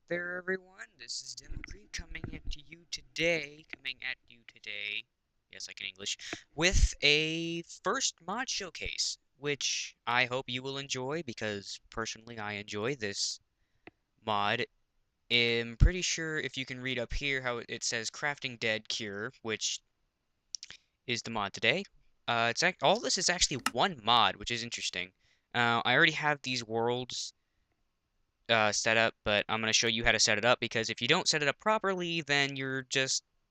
out there, everyone? This is Demo Creep coming at you today, yes, like in English, with a first mod showcase, which I hope you will enjoy because personally I enjoy this mod. I'm pretty sure if you can read up here how it says Crafting Dead Cure, which is the mod today. All this is actually one mod, which is interesting. I already have these worlds set up, but I'm going to show you how to set it up because if you don't set it up properly, then you're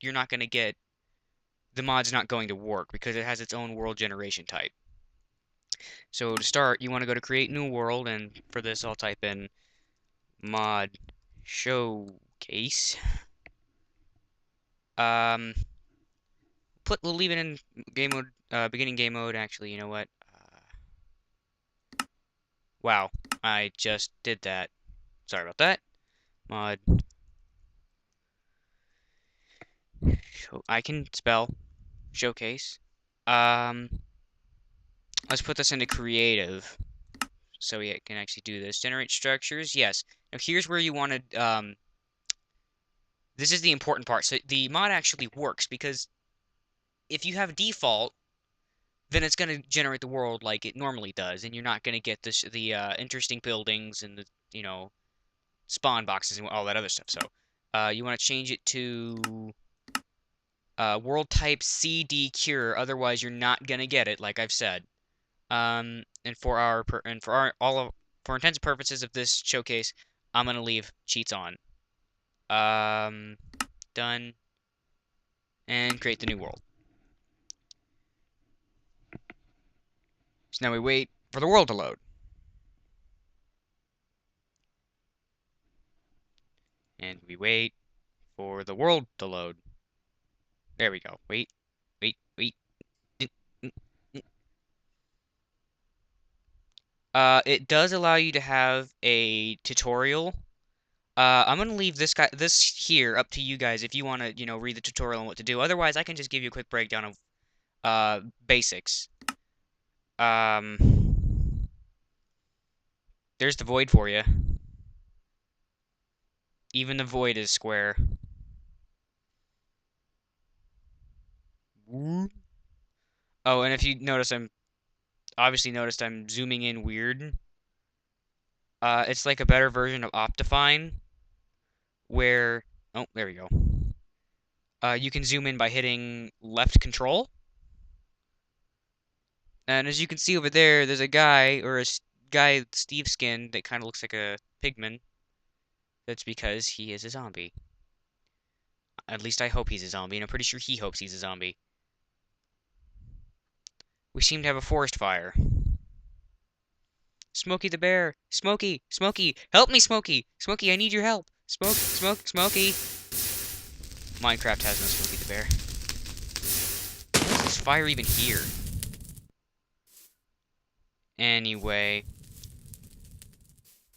not going to get the mod's not going to work because it has its own world generation type. So to start, you want to go to create new world, and for this I'll type in mod showcase. Um, we'll leave it in game mode, beginning game mode. Actually, you know what? Wow, I just did that. Sorry about that. Mod. I can spell showcase. Um, let's put this into creative so we can actually do this. Generate structures. Yes. Now here's where you want to. This is the important part. So the mod actually works because if you have default, then it's going to generate the world like it normally does, and you're not going to get the interesting buildings and the spawn boxes and all that other stuff. So you want to change it to world type CD cure. Otherwise, you're not going to get it, like I've said. And for intents and purposes of this showcase, I'm gonna leave cheats on. Done, and create the new world. So now we wait for the world to load, and we wait for the world to load. There we go. Wait, wait, wait. It does allow you to have a tutorial. I'm gonna leave this here up to you guys if you want to, read the tutorial on what to do. Otherwise, I can just give you a quick breakdown of basics. Um, there's the void for you. Even the void is square. Oh, and if you notice, I'm zooming in weird. It's like a better version of Optifine, where oh, there we go. You can zoom in by hitting left control, and as you can see over there, there's a guy guy with Steve skin that kind of looks like a pigman. That's because he is a zombie. At least I hope he's a zombie, and I'm pretty sure he hopes he's a zombie. We seem to have a forest fire. Smokey the bear! Smokey! Smokey! Help me, Smokey! Smokey, I need your help! Smokey! Minecraft has no Smokey the bear. Why is this fire even here? Anyway,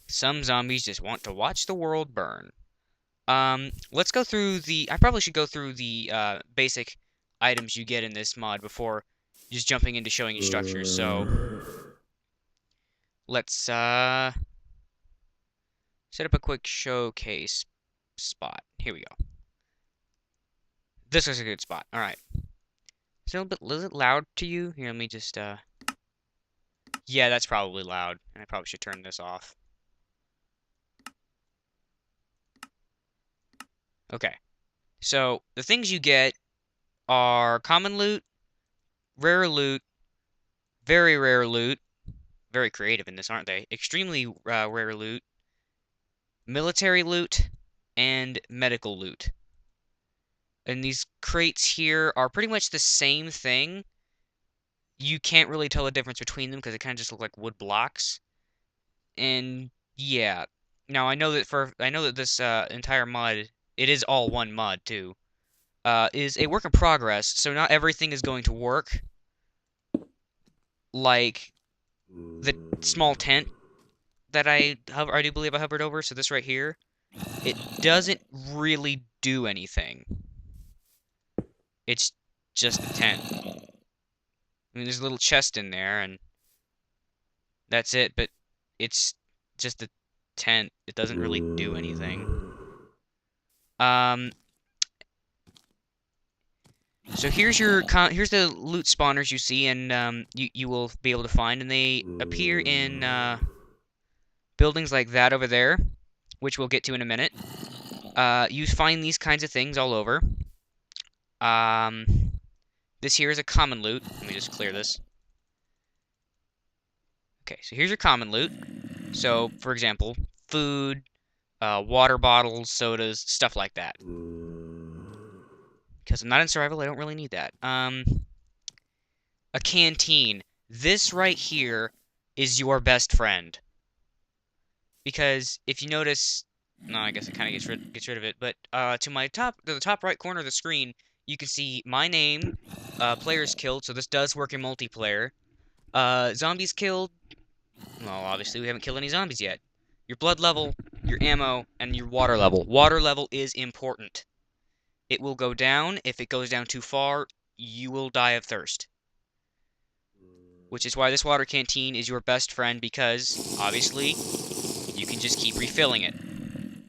some zombies just want to watch the world burn. Let's go through I probably should go through the basic items you get in this mod before just jumping into showing you structures. So let's set up a quick showcase spot. Here we go. This is a good spot. All right. Is it a little bit loud to you? Here, let me just yeah, that's probably loud, and I probably should turn this off. Okay. So the things you get are common loot, rare loot, very rare loot. Very creative in this, aren't they? Extremely rare loot, military loot, and medical loot. And these crates here are pretty much the same thing. You can't really tell the difference between them because they kind of just look like wood blocks. And yeah. Now I know that this entire mod, it is all one mod too, is a work in progress. So not everything is going to work. Like the small tent that I do believe I hovered over. So this right here, it doesn't really do anything. It's just a tent. I mean, there's a little chest in there, and that's it. But it's just tent. It doesn't really do anything. So here's the loot spawners you see, and you will be able to find, and they appear in buildings like that over there, which we'll get to in a minute. You find these kinds of things all over. This here is a common loot. Let me just clear this. Okay, so here's your common loot. So, for example, food, water bottles, sodas, stuff like that. Because I'm not in survival, I don't really need that. A canteen. This right here is your best friend. Because if you notice, no, I guess it kind of gets rid of it. But to the top right corner of the screen, you can see my name, players killed. So this does work in multiplayer. Zombies killed. Well, obviously we haven't killed any zombies yet. Your blood level, your ammo, and your water level. Water level is important. It will go down. If it goes down too far, you will die of thirst. Which is why this water canteen is your best friend, because, obviously, you can just keep refilling it.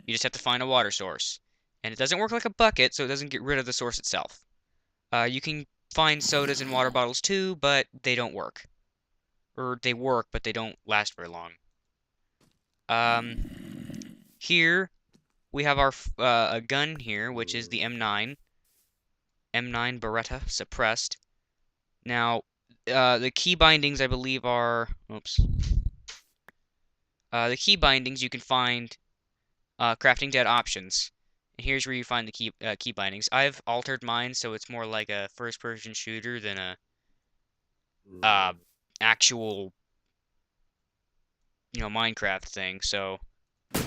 You just have to find a water source. And it doesn't work like a bucket, so it doesn't get rid of the source itself. You can find sodas and water bottles too, but they don't work. Or they work, but they don't last very long. Here we have our a gun here, which is the M9. M9 Beretta suppressed. Now, the key bindings, I believe, are... Oops. The key bindings you can find crafting dead options. And here's where you find the key bindings. I've altered mine so it's more like a first-person shooter than a actual, Minecraft thing. So let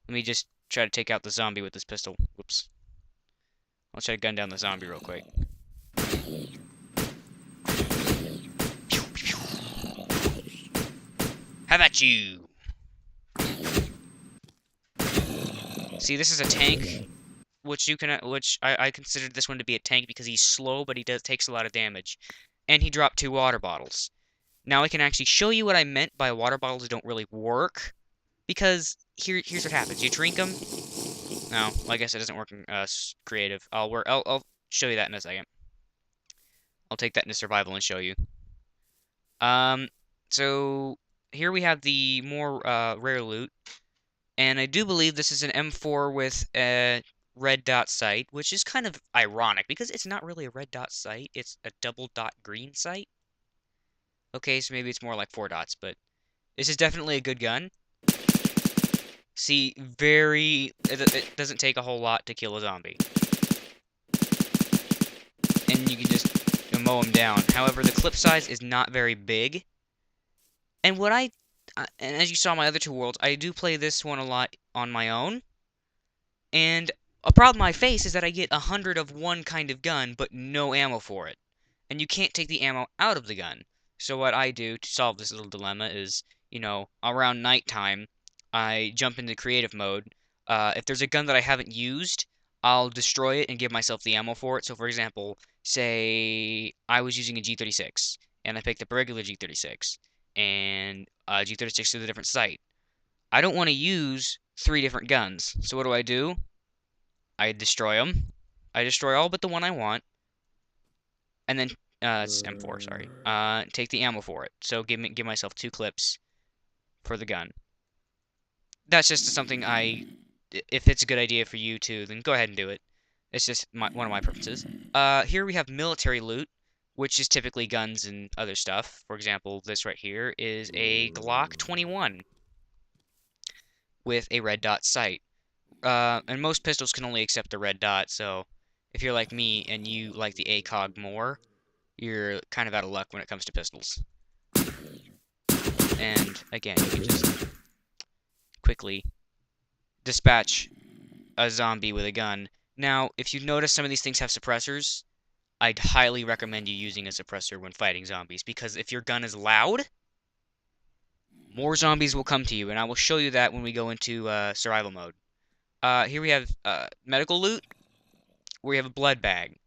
me just try to take out the zombie with this pistol. Whoops. I'll try to gun down the zombie real quick. How about you? See, this is a tank, which I considered this one to be a tank because he's slow, but he takes a lot of damage. And he dropped 2 water bottles. Now I can actually show you what I meant by water bottles don't really work, because here's what happens. You drink them. No, I guess it doesn't work in creative. I'll show you that in a second. I'll take that into survival and show you. So here we have the more rare loot, and I do believe this is an M4 with a red dot sight, which is kind of ironic because it's not really a red dot sight, it's a double dot green sight. Okay, so maybe it's more like 4 dots, but this is definitely a good gun. See, it doesn't take a whole lot to kill a zombie. And you can just mow them down. However, the clip size is not very big. And and as you saw in my other 2 worlds, I do play this one a lot on my own. And a problem I face is that I get 100 of one kind of gun, but no ammo for it. And you can't take the ammo out of the gun. So what I do to solve this little dilemma is, around nighttime, I jump into creative mode. If there's a gun that I haven't used, I'll destroy it and give myself the ammo for it. So for example, say I was using a G36, and I picked up a regular G36, and G36 is a different sight. I don't want to use 3 different guns. So what do? I destroy them. I destroy all but the one I want. And then, it's M4, sorry. Take the ammo for it. So give myself 2 clips for the gun. That's just something if it's a good idea for you too, then go ahead and do it. It's just one of my preferences. Here we have military loot, which is typically guns and other stuff. For example, this right here is a Glock 21 with a red dot sight. And most pistols can only accept the red dot, so if you're like me and you like the ACOG more, you're kind of out of luck when it comes to pistols. And again, you can just quickly dispatch a zombie with a gun. Now, if you notice some of these things have suppressors, I'd highly recommend you using a suppressor when fighting zombies, because if your gun is loud, more zombies will come to you, and I will show you that when we go into survival mode. Here we have medical loot, where we have a blood bag.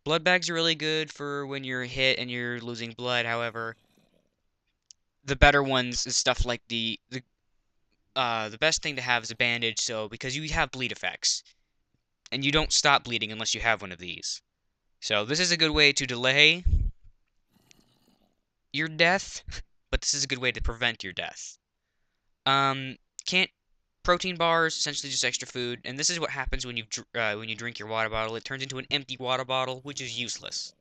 Blood bags are really good for when you're hit and you're losing blood. However, the better ones is stuff like the the best thing to have is a bandage, so because you have bleed effects, and you don't stop bleeding unless you have one of these. So this is a good way to delay your death, but this is a good way to prevent your death. Can't protein bars, essentially just extra food, and this is what happens when you drink your water bottle. It turns into an empty water bottle, which is useless.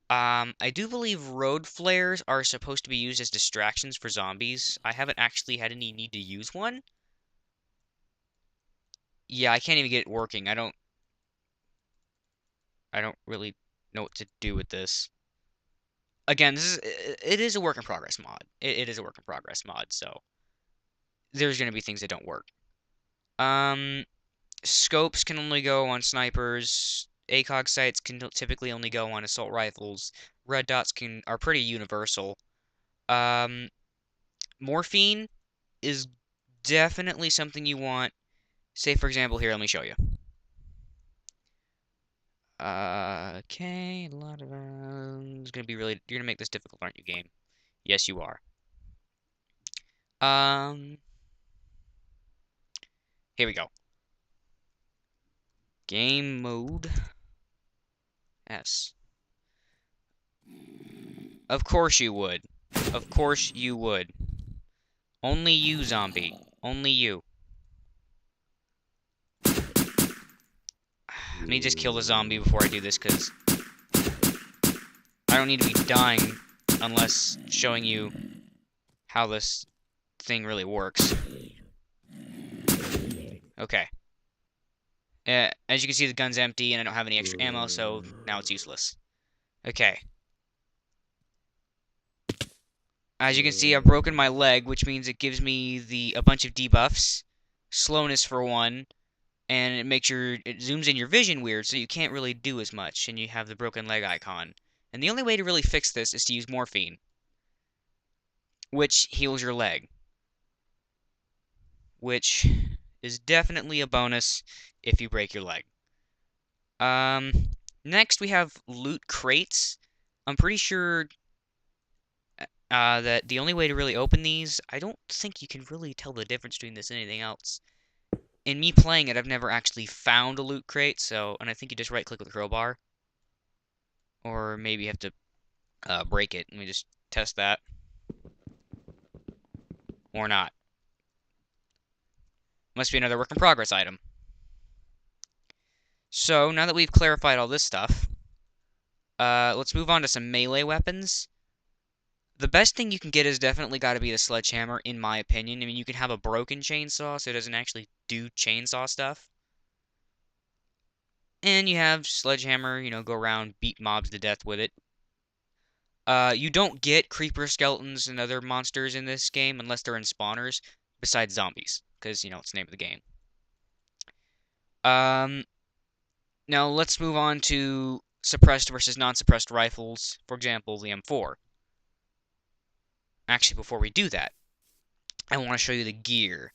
I do believe road flares are supposed to be used as distractions for zombies. I haven't actually had any need to use one. Yeah, I can't even get it working. I don't really know what to do with this. Again, it is a work in progress mod. It is a work in progress mod, so there's gonna be things that don't work. Um, Scopes can only go on snipers. ACOG sights can typically only go on assault rifles. Red dots are pretty universal. Um, Morphine is definitely something you want. Say, for example, here, let me show you. Okay, a lot of it's gonna be really. You're gonna make this difficult, aren't you, game? Yes, you are. Um, Here we go. Game mode. S. Of course you would. Of course you would. Only you, zombie. Only you. Let me just kill the zombie before I do this, because I don't need to be dying unless showing you how this thing really works. Okay. As you can see, the gun's empty, and I don't have any extra ammo, so now it's useless. Okay. As you can see, I've broken my leg, which means it gives me a bunch of debuffs. Slowness for one, and it zooms in your vision weird, so you can't really do as much, and you have the broken leg icon. And the only way to really fix this is to use morphine, which heals your leg, which is definitely a bonus if you break your leg. Next we have loot crates. I'm pretty sure that the only way to really open these, I don't think you can really tell the difference between this and anything else. In me playing it, I've never actually found a loot crate, and I think you just right-click with the crowbar. Or maybe you have to break it. Let me just test that. Or not. Must be another work in progress item. So, now that we've clarified all this stuff, let's move on to some melee weapons. The best thing you can get has definitely got to be the sledgehammer, in my opinion. I mean, you can have a broken chainsaw, so it doesn't actually do chainsaw stuff. And you have sledgehammer, go around, beat mobs to death with it. You don't get creeper skeletons and other monsters in this game unless they're in spawners, besides zombies, because, it's the name of the game. Now let's move on to suppressed versus non-suppressed rifles, for example, the M4. Actually, before we do that, I want to show you the gear.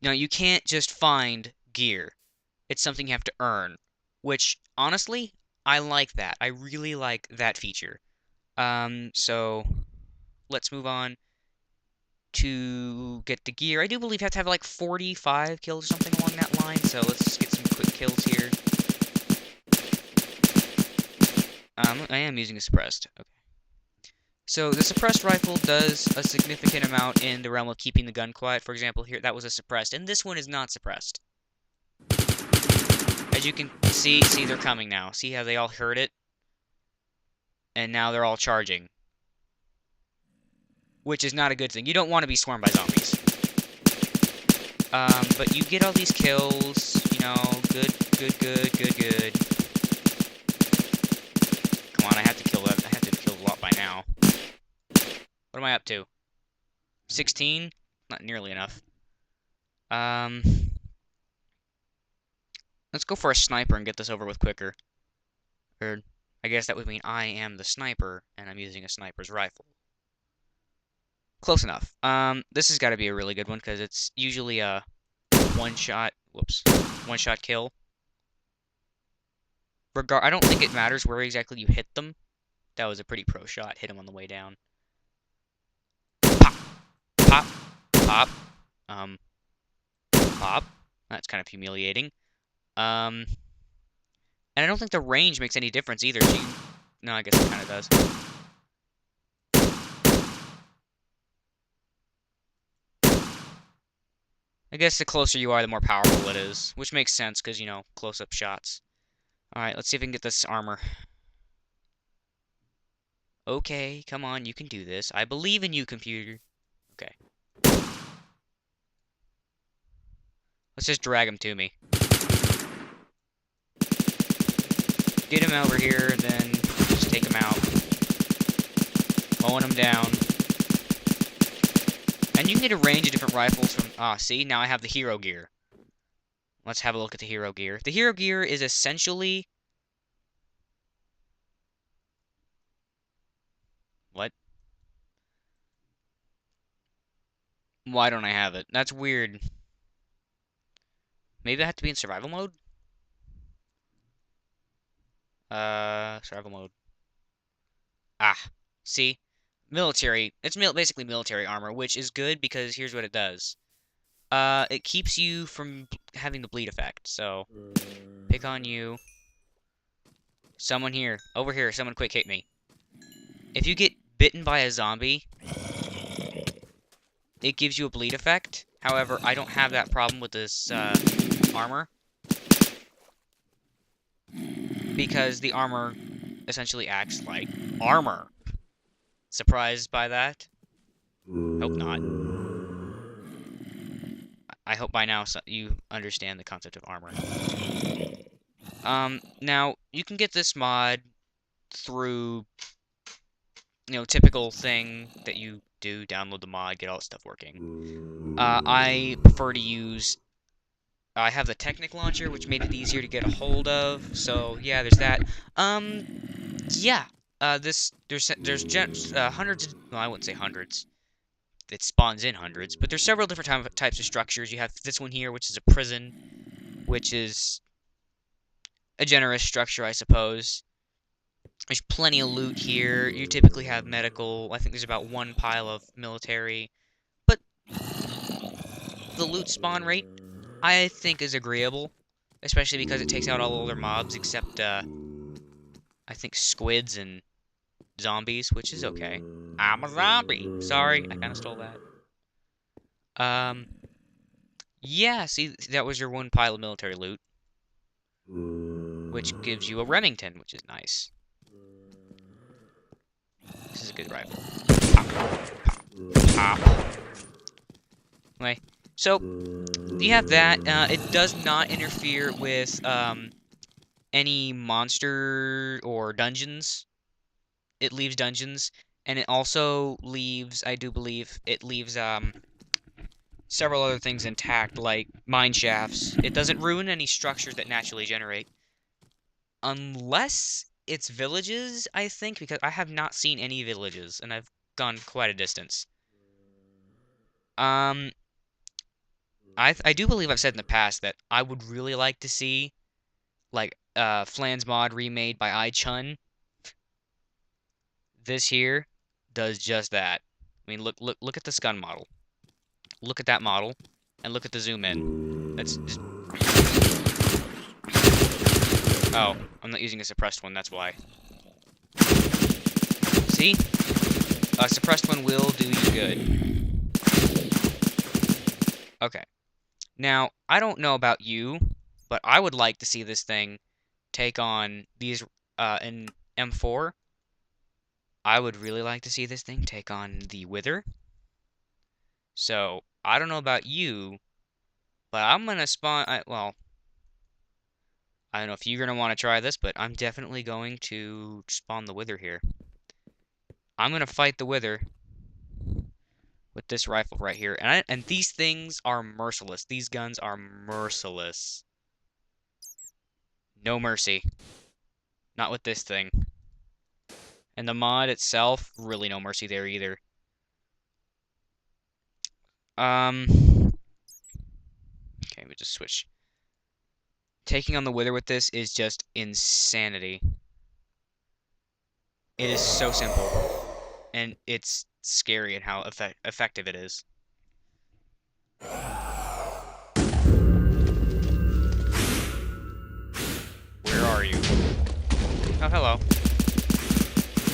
Now, you can't just find gear. It's something you have to earn, which, honestly, I like that. I really like that feature. So let's move on to get the gear. I do believe you have to have like 45 kills or something along that line, so let's just get some quick kills here. I am using a suppressed. Okay. So the suppressed rifle does a significant amount in the realm of keeping the gun quiet. For example, here, that was a suppressed, and this one is not suppressed. As you can see they're coming now. See how they all heard it? And now they're all charging. Which is not a good thing. You don't want to be swarmed by zombies. But you get all these kills, good. Come on, I have to kill that. I have to have killed a lot by now. What am I up to? 16? Not nearly enough. Let's go for a sniper and get this over with quicker. Or, I guess that would mean I am the sniper, and I'm using a sniper's rifle. Close enough. This has got to be a really good one, because it's usually a one-shot kill. I don't think it matters where exactly you hit them. That was a pretty pro shot. Hit him on the way down. Pop! Pop! Pop! Pop. That's kind of humiliating. And I don't think the range makes any difference either. So no, I guess it kind of does. I guess the closer you are, the more powerful it is, which makes sense because, you know, close-up shots. Alright, let's see if we can get this armor. Okay, come on, you can do this. I believe in you, computer. Okay. Let's just drag him to me. Get him over here, and then just take him out. Mowing him down. And you can get a range of different rifles from... Ah, see? Now I have the hero gear. Let's have a look at the hero gear. The hero gear is essentially... What? Why don't I have it? That's weird. Maybe I have to be in survival mode? Survival mode. Ah, see? Military. It's basically military armor, which is good because here's what it does. It keeps you from having the bleed effect, so... Pick on you. Someone here. Over here. Someone quick hit me. If you get bitten by a zombie, it gives you a bleed effect. However, I don't have that problem with this, armor. Because the armor essentially acts like armor. Surprised by that? Hope not. I hope by now you understand the concept of armor. Now, you can get this mod through, you know, typical thing that you do, download the mod, get all that stuff working. I prefer to use... I have the Technic launcher, which made it easier to get a hold of, so yeah, there's that. Yeah. There's hundreds of... Well, I wouldn't say hundreds. It spawns in hundreds, but there's several different types of structures. You have this one here, which is a prison, which is a generous structure, I suppose. There's plenty of loot here. You typically have medical. I think there's about one pile of military. But the loot spawn rate, I think, is agreeable. Especially because it takes out all other mobs except, I think, squids and zombies, which is okay. I'm a zombie! Sorry, I kind of stole that. Yeah, see, that was your one pile of military loot. Which gives you a Remington, which is nice. This is a good rifle. Pop. Pop. Anyway, so, you have that. It does not interfere with, any monster or dungeons. It leaves dungeons. And it also leaves, I do believe, it leaves, several other things intact, like mine shafts. It doesn't ruin any structures that naturally generate. Unless it's villages, I think, because I have not seen any villages, and I've gone quite a distance. I do believe I've said in the past that I would really like to see, like, Flan's mod remade by iChun. This here does just that. I mean, look at this gun model. Look at that model, and look at the zoom in. That's just... Oh, I'm not using a suppressed one, that's why. See? A suppressed one will do you good. Okay. Now, I don't know about you, but I would like to see this thing take on these, in M4. I would really like to see this thing take on the Wither. So, I don't know about you, but I'm gonna spawn, well, I don't know if you're gonna want to try this, but I'm definitely going to spawn the Wither here. I'm gonna fight the Wither with this rifle right here. And these things are merciless. These guns are merciless. No mercy. Not with this thing. And the mod itself, really no mercy there either. Okay, we just switch. Taking on the Wither with this is just insanity. It is so simple. And it's scary at how effective it is. Where are you? Oh, hello.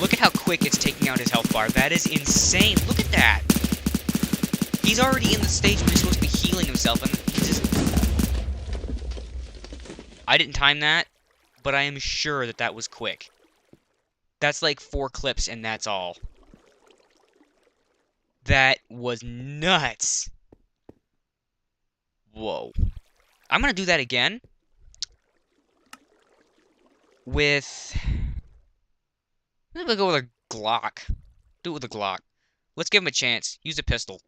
Look at how quick it's taking out his health bar. That is insane. Look at that. He's already in the stage where he's supposed to be healing himself, and he just... I didn't time that, but I am sure that that was quick. That's like 4 clips, and that's all. That was nuts. Whoa. I'm gonna do that again. With... I'm gonna go with a Glock. Do it with a Glock. Let's give him a chance. Use a pistol.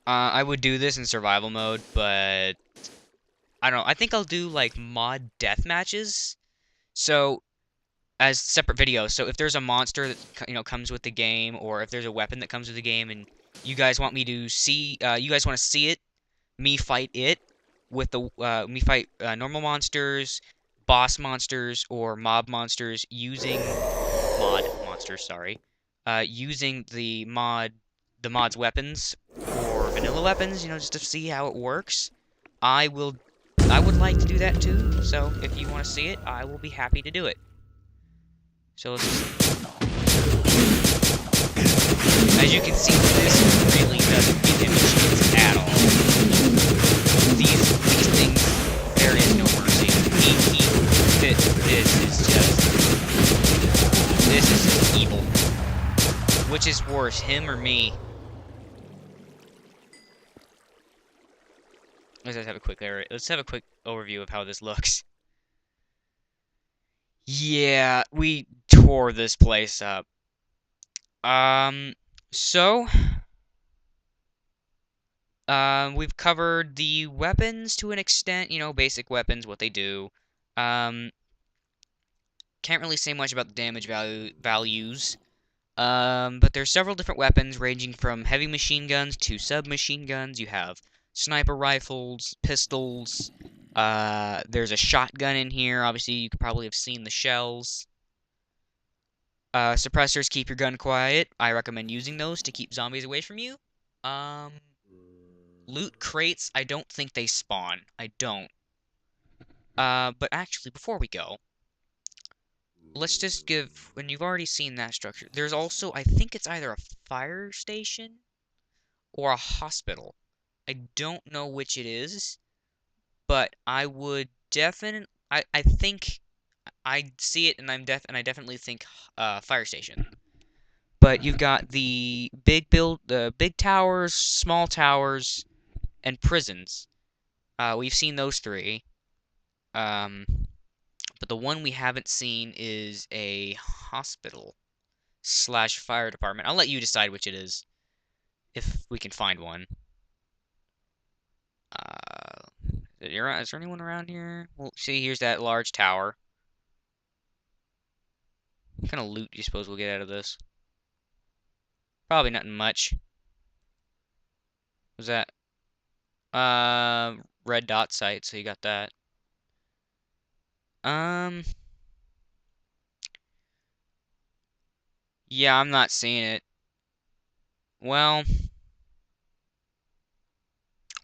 I would do this in survival mode, but... I don't know. I think I'll do, like, mod death matches. So, as separate videos. So if there's a monster that, you know, comes with the game, or if there's a weapon that comes with the game, and you guys want me to see... you guys want to see it, me fight it, with the... me fight normal monsters, boss monsters, or mob monsters using... Mod monsters, sorry. Using the mod's weapons, or vanilla weapons, you know, just to see how it works. I would like to do that too, so if you want to see it, I will be happy to do it. So let's just... As you can see, this really doesn't give him a chance at all. These things, there is no mercy. This is just evil. Which is worse, him or me? Let's have a quick overview of how this looks. Yeah, we tore this place up. So we've covered the weapons to an extent, you know, basic weapons, what they do. Can't really say much about the damage values. But there's several different weapons ranging from heavy machine guns to submachine guns. You have sniper rifles, pistols. There's a shotgun in here. Obviously, you could probably have seen the shells. Suppressors keep your gun quiet. I recommend using those to keep zombies away from you. Loot crates, I don't think they spawn. I don't. But actually, before we go, let's just give, when you've already seen that structure, there's also, I think it's either a fire station or a hospital. I don't know which it is, but I would definitely, I think, I see it and I definitely think, fire station. But you've got the big towers, small towers, and prisons. We've seen those 3. But the one we haven't seen is a hospital / fire department. I'll let you decide which it is, if we can find one. Is there anyone around here? Well, see, here's that large tower. What kind of loot do you suppose we'll get out of this? Probably nothing much. Was that? Red dot site, so you got that. Yeah, I'm not seeing it. Well,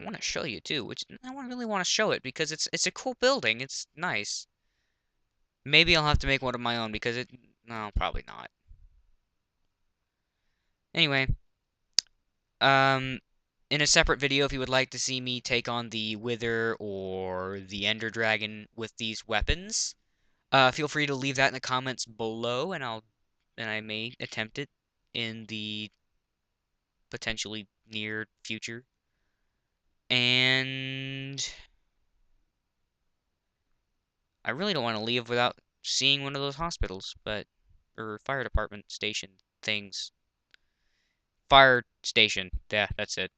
I want to show you too, which I really want to show it because it's a cool building. It's nice. Maybe I'll have to make one of my own because no, probably not. Anyway, in a separate video, if you would like to see me take on the Wither or the Ender Dragon with these weapons, feel free to leave that in the comments below, and I may attempt it in the potentially near future. And I really don't want to leave without seeing one of those hospitals, or fire department station things. Fire station. Yeah, that's it.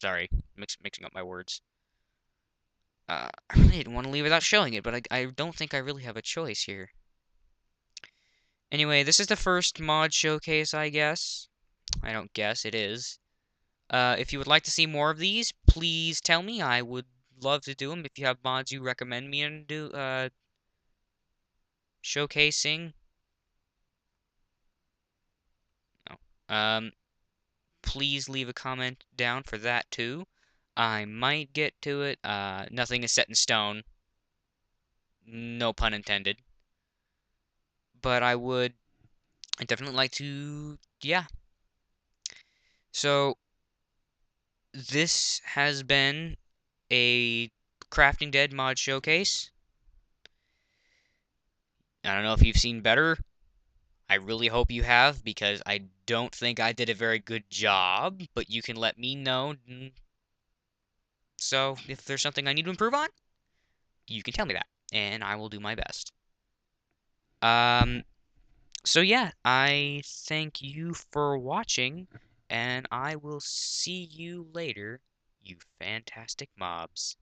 Sorry, mixing up my words. I really didn't want to leave without showing it, but I don't think I really have a choice here. Anyway, this is the first mod showcase, I guess. I don't guess, it is. If you would like to see more of these, please tell me. I would love to do them. If you have mods you recommend me and do, showcasing. No. please leave a comment down for that too. I might get to it. Nothing is set in stone. No pun intended. But I'd definitely like to, yeah. So, this has been a Crafting Dead mod showcase. I don't know if you've seen better. I really hope you have, because I don't think I did a very good job, but you can let me know. So, if there's something I need to improve on, you can tell me that, and I will do my best. Um, so yeah, I thank you for watching, and I will see you later, you fantastic mobs.